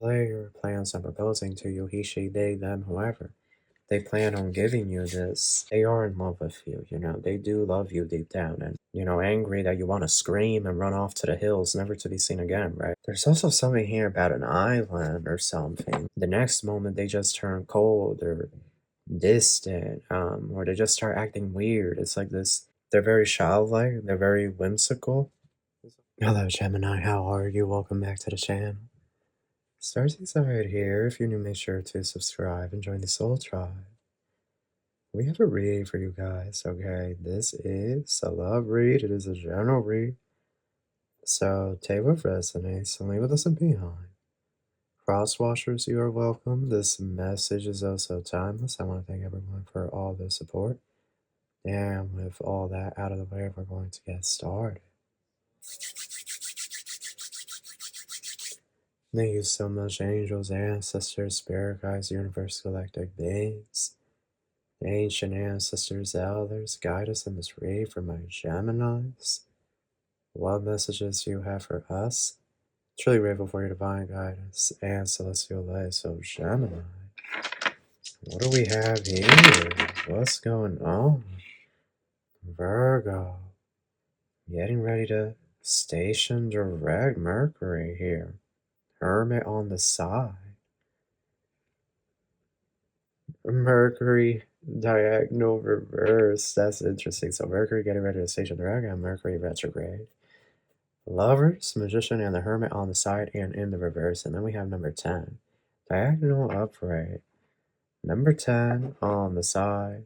Player plans on proposing to you, he, she, they, them, whoever. They plan on giving you this. They are in love with you, you know. They do love you deep down and, you know, angry that you want to scream and run off to the hills, never to be seen again, right? There's also something here about an island or something. The next moment they just turn cold or distant, or they just start acting weird. It's like this. They're very childlike. They're very whimsical. Hello, Gemini. How are you? Welcome back to the channel. Starsies are right here. If you're new, make sure to subscribe and join the Soul Tribe. We have a read for you guys, okay? This is a love read. It is a general read. So take what resonates and leave what doesn't behind. Crosswashers, you are welcome. This message is also timeless. I want to thank everyone for all the support. And with all that out of the way, we're going to get started. Thank you so much, angels, ancestors, spirit guides, universe, galactic beings, ancient ancestors, elders. Guide us in this read for my Geminis. What messages do you have for us? Truly grateful for your divine guidance and celestial light. So, Gemini, what do we have here? What's going on? Virgo, getting ready to station direct Mercury here. Hermit on the side. Mercury diagonal reverse. That's interesting. So Mercury getting ready to station direct and Mercury retrograde. Lovers, Magician, and the Hermit on the side and in the reverse. And then we have number 10. Diagonal upright. Number 10 on the side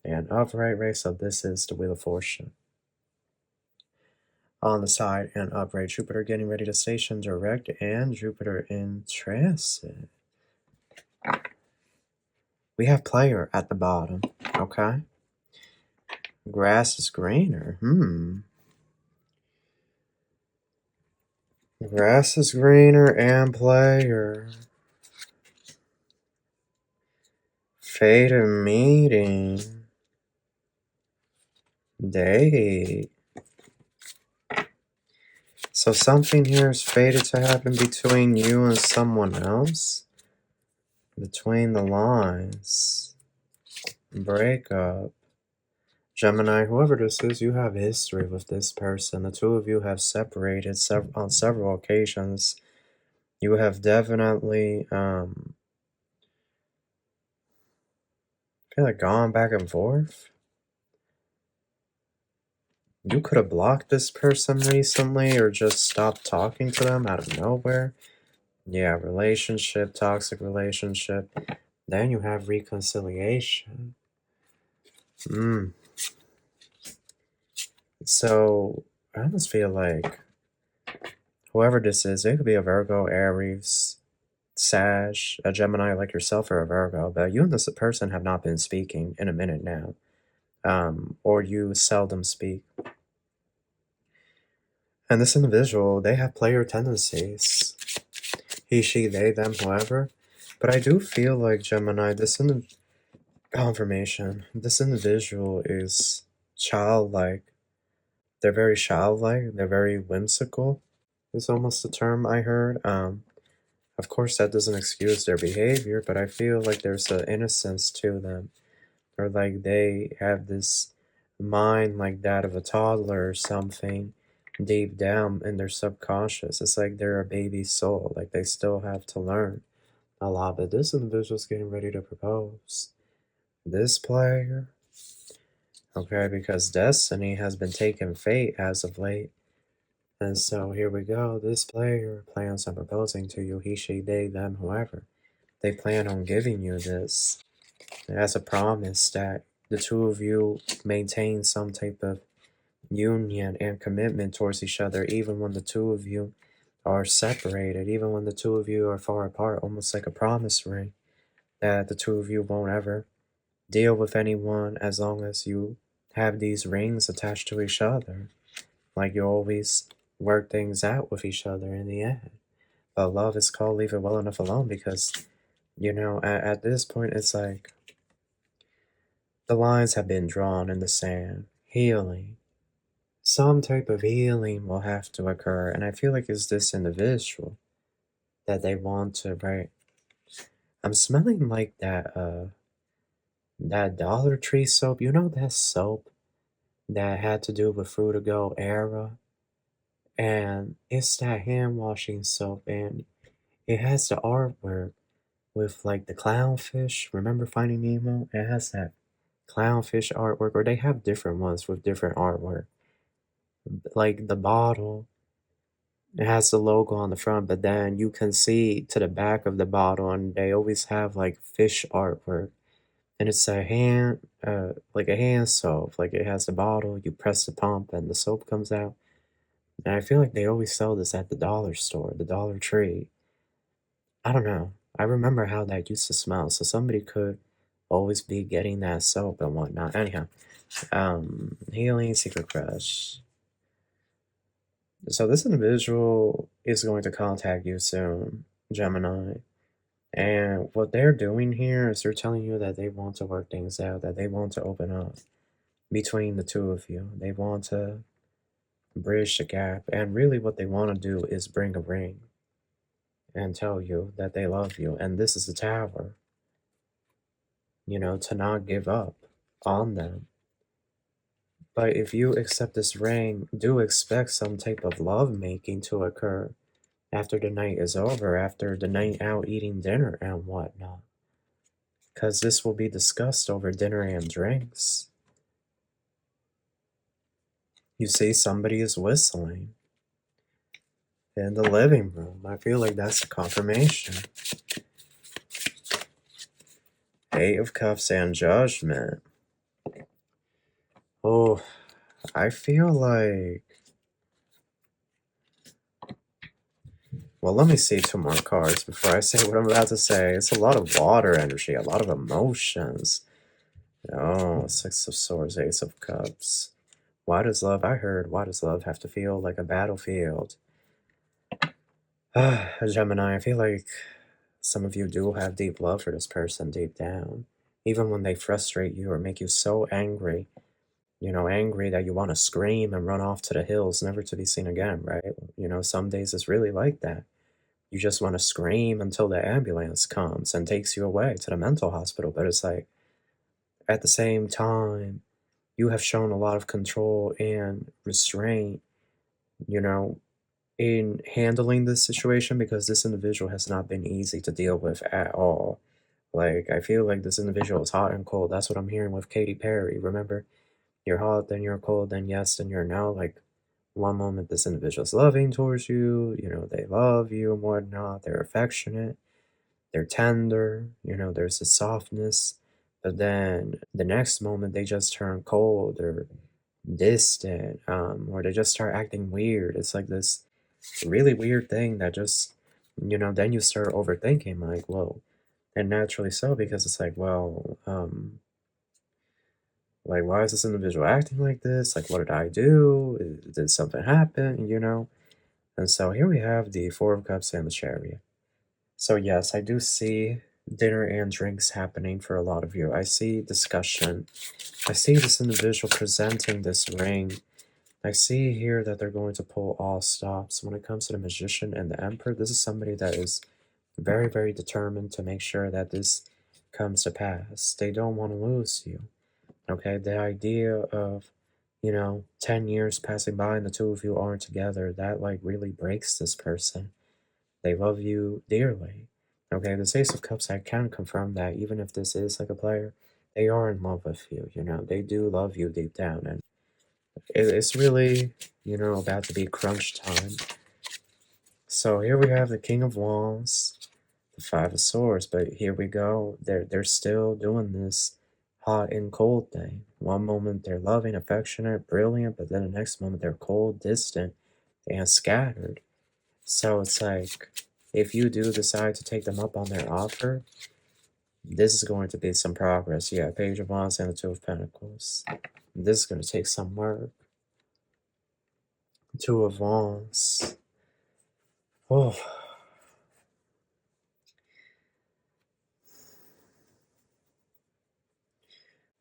and upright, right? So this is the Wheel of Fortune. On the side and upright, Jupiter getting ready to station direct and Jupiter in transit. We have player at the bottom, okay? Grass is greener, Grass is greener and player. Fated meeting. Date. So something here is fated to happen between you and someone else. Between the lines. Breakup. Gemini, whoever this is, you have history with this person. The two of you have separated on several occasions. You have definitely, I feel like gone back and forth. You could have blocked this person recently or just stopped talking to them out of nowhere. Yeah, relationship, toxic relationship. Then you have reconciliation. So, I almost feel like whoever this is, it could be a Virgo, Aries, Sag, a Gemini like yourself, or a Virgo, but you and this person have not been speaking in a minute now. Or you seldom speak. And this individual, they have player tendencies. He, she, they, them, whoever. But I do feel like, Gemini, this confirmation, this individual is childlike. They're very childlike. They're very whimsical, is almost the term I heard. Of course, that doesn't excuse their behavior, but I feel like there's an innocence to them. Or like they have this mind like that of a toddler or something deep down in their subconscious. It's like they're a baby soul. Like they still have to learn a lot. But this individual's getting ready to propose. This player, okay, because destiny has been taking fate as of late. And so here we go. This player plans on proposing to you, he, she, they, them, whoever. They plan on giving you this as a promise that the two of you maintain some type of union and commitment towards each other, even when the two of you are separated, even when the two of you are far apart, almost like a promise ring, that the two of you won't ever deal with anyone as long as you have these rings attached to each other. Like you always work things out with each other in the end. But love is called leave it well enough alone because, you know, at this point, it's like the lines have been drawn in the sand. Healing. Some type of healing will have to occur. And I feel like it's this individual. that they want to, right? I'm smelling like that Dollar Tree soap. You know that soap that had to do with Fruitigo era? And it's that hand washing soap, and it has the artwork with like the clownfish. Remember Finding Nemo? It has that clownfish artwork, or they have different ones with different artwork. Like the bottle, it has the logo on the front, but then you can see to the back of the bottle, and they always have like fish artwork. And it's a hand, like a hand soap. Like it has the bottle, you press the pump, and the soap comes out. And I feel like they always sell this at the dollar store, the Dollar Tree. I don't know. I remember how that used to smell, so somebody could always be getting that soap and whatnot. Anyhow, healing secret crush. So this individual is going to contact you soon, Gemini. And what they're doing here is they're telling you that they want to work things out, that they want to open up between the two of you. They want to bridge the gap. And really what they want to do is bring a ring and tell you that they love you. And this is the Tower. You know, to not give up on them. But if you accept this ring, do expect some type of love making to occur after the night is over, after the night out eating dinner and whatnot. Because this will be discussed over dinner and drinks. You see, somebody is whistling in the living room. I feel like that's a confirmation. Eight of Cups and Judgment. Oh, I feel like... Well, let me see two more cards before I say what I'm about to say. It's a lot of water energy, a lot of emotions. Oh, Six of Swords, Ace of Cups. Why does love have to feel like a battlefield? Gemini, I feel like some of you do have deep love for this person deep down. Even when they frustrate you or make you so angry, you know, angry that you want to scream and run off to the hills, never to be seen again, right? You know, some days it's really like that. You just want to scream until the ambulance comes and takes you away to the mental hospital. But it's like, at the same time, you have shown a lot of control and restraint, you know, in handling this situation, because this individual has not been easy to deal with at all. Like, I feel like this individual is hot and cold. That's what I'm hearing with Katy Perry. Remember, you're hot, then you're cold, then yes, then you're no. Like, one moment this individual is loving towards you, you know, they love you and whatnot, they're affectionate, they're tender, you know, there's a softness. But then the next moment they just turn cold or distant, or they just start acting weird. It's like this really weird thing that just, you know, then you start overthinking, like, whoa. And naturally so, because it's like, well, like, why is this individual acting like this? Like, what did I do? Did something happen, you know? And so here we have the Four of Cups and the Chariot. So yes, I do see dinner and drinks happening for a lot of you. I see discussion. I see this individual presenting this ring. I see here that they're going to pull all stops. When it comes to the Magician and the Emperor, this is somebody that is very, very determined to make sure that this comes to pass. They don't want to lose you. Okay, the idea of, you know, 10 years passing by and the two of you aren't together, that like really breaks this person. They love you dearly. Okay, the Ace of Cups, I can confirm that even if this is like a player, they are in love with you, you know, they do love you deep down, and it's really, you know, about to be crunch time. So here we have the King of Wands, the Five of Swords, but here we go, they're still doing this hot and cold thing. One moment they're loving, affectionate, brilliant, but then the next moment they're cold, distant, and scattered. So it's like, if you do decide to take them up on their offer, this is going to be some progress. Yeah, Page of Wands and the Two of Pentacles. This is going to take some work. Two of Wands. Oh.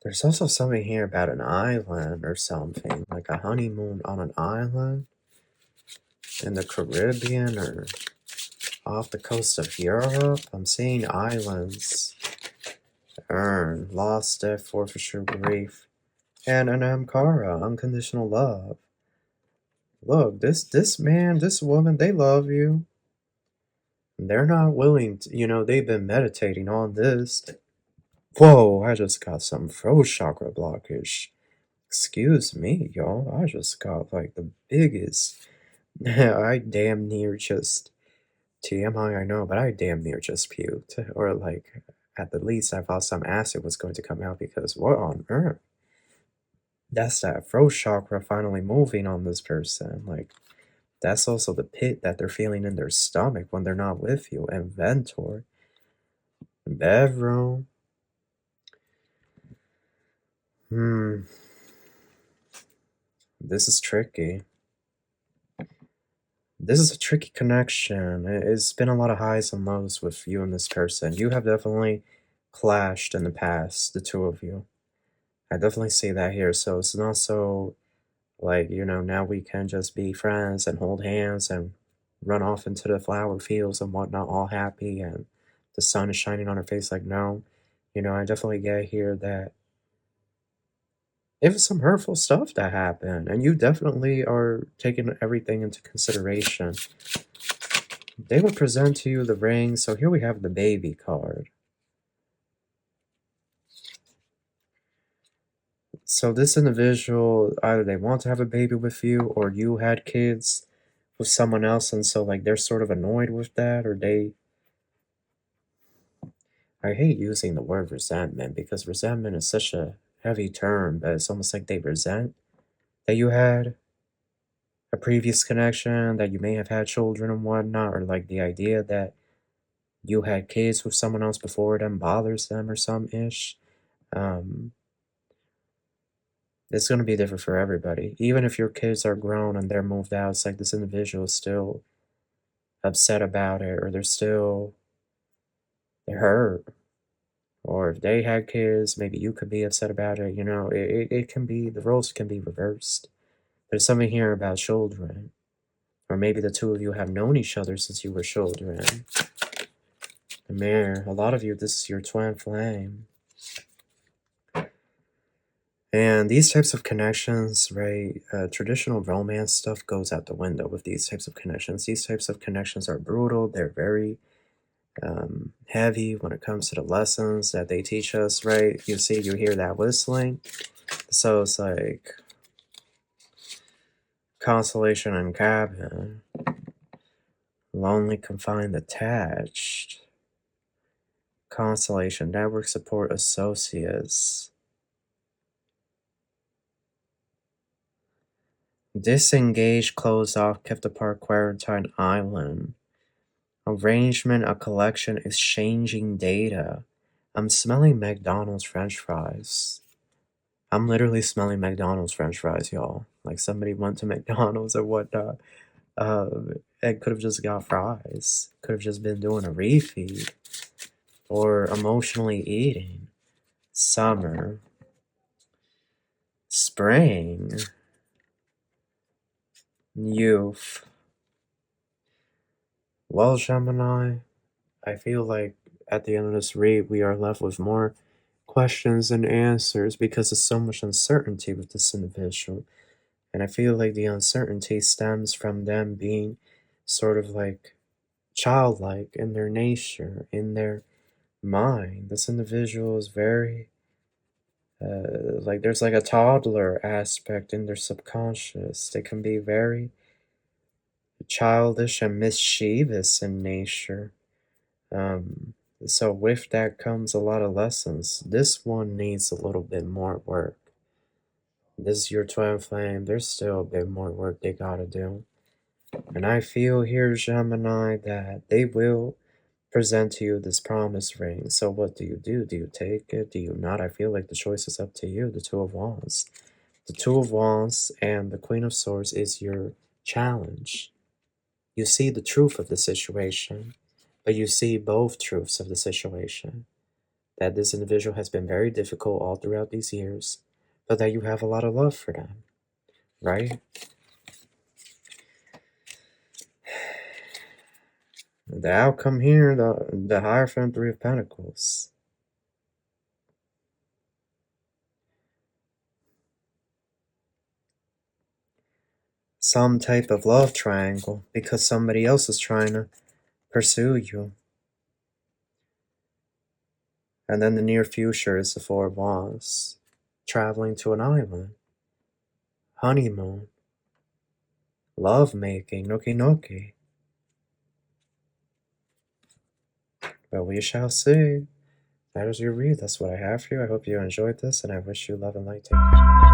There's also something here about an island or something, like a honeymoon on an island in the Caribbean, or Off the coast of Europe, I'm seeing islands. Earn, loss, death, forfeiture, grief, and an Amkara, unconditional love. Look, this man, this woman, they love you. They're not willing to, you know, they've been meditating on this. Whoa, I just got some throat chakra blockage. Excuse me, y'all. I just got like the biggest. I damn near just. TMI, I know, but I damn near just puked. Or like, at the least, I thought some acid was going to come out because what on earth? That's that throat chakra finally moving on this person. Like, that's also the pit that they're feeling in their stomach when they're not with you. Inventor. Bedroom. This is tricky. This is a tricky connection. It's been a lot of highs and lows with you and this person. You have definitely clashed in the past, the two of you. I definitely see that here. So it's not so like, you know, now we can just be friends and hold hands and run off into the flower fields and whatnot, all happy and the sun is shining on our face. Like, no, you know, I definitely get here that it was some hurtful stuff that happened, and you definitely are taking everything into consideration. They would present to you the ring, so here we have the baby card. So this individual, either they want to have a baby with you, or you had kids with someone else, and so like they're sort of annoyed with that, or they... I hate using the word resentment, because resentment is such a heavy term, but it's almost like they resent that you had a previous connection, that you may have had children and whatnot, or like the idea that you had kids with someone else before them bothers them or some ish. It's going to be different for everybody. Even if your kids are grown and they're moved out, it's like this individual is still upset about it, or they're hurt. Or if they had kids, maybe you could be upset about it. You know, it can be, the roles can be reversed. There's something here about children. Or maybe the two of you have known each other since you were children. The Mirror, a lot of you, this is your twin flame. And these types of connections, right, traditional romance stuff goes out the window with these types of connections. These types of connections are brutal. They're very heavy when it comes to the lessons that they teach us, right? You see, you hear that whistling. So it's like consolation and cabin. Lonely, confined, attached. Constellation, network support, associates. Disengaged, closed off, kept apart, quarantine, island. Arrangement, a collection, exchanging data. I'm smelling McDonald's French fries. I'm literally smelling McDonald's French fries, y'all. Like somebody went to McDonald's or whatnot. And could have just got fries. Could have just been doing a refeed. Or emotionally eating. Summer. Spring. Youth. Well, Gemini, I feel like at the end of this read, we are left with more questions and answers because there's so much uncertainty with this individual. And I feel like the uncertainty stems from them being sort of like childlike in their nature, in their mind. This individual is very, like there's like a toddler aspect in their subconscious. They can be very childish and mischievous in nature. So with that comes a lot of lessons. This one needs a little bit more work. This is your twin flame. There's still a bit more work they gotta do. And I feel here, Gemini, that they will present to you this promise ring. So what do? Do you take it? Do you not? I feel like the choice is up to you. The Two of Wands. The Two of Wands and the Queen of Swords is your challenge. You see the truth of the situation, but you see both truths of the situation. That this individual has been very difficult all throughout these years, but that you have a lot of love for them, right? The outcome here, the Hierophant, Three of Pentacles. Some type of love triangle, because somebody else is trying to pursue you. And then the near future is the Four of Wands. Traveling to an island. Honeymoon. Love making. Noki noki. But we shall see. That is your read. That's what I have for you. I hope you enjoyed this, and I wish you love and light. Take care.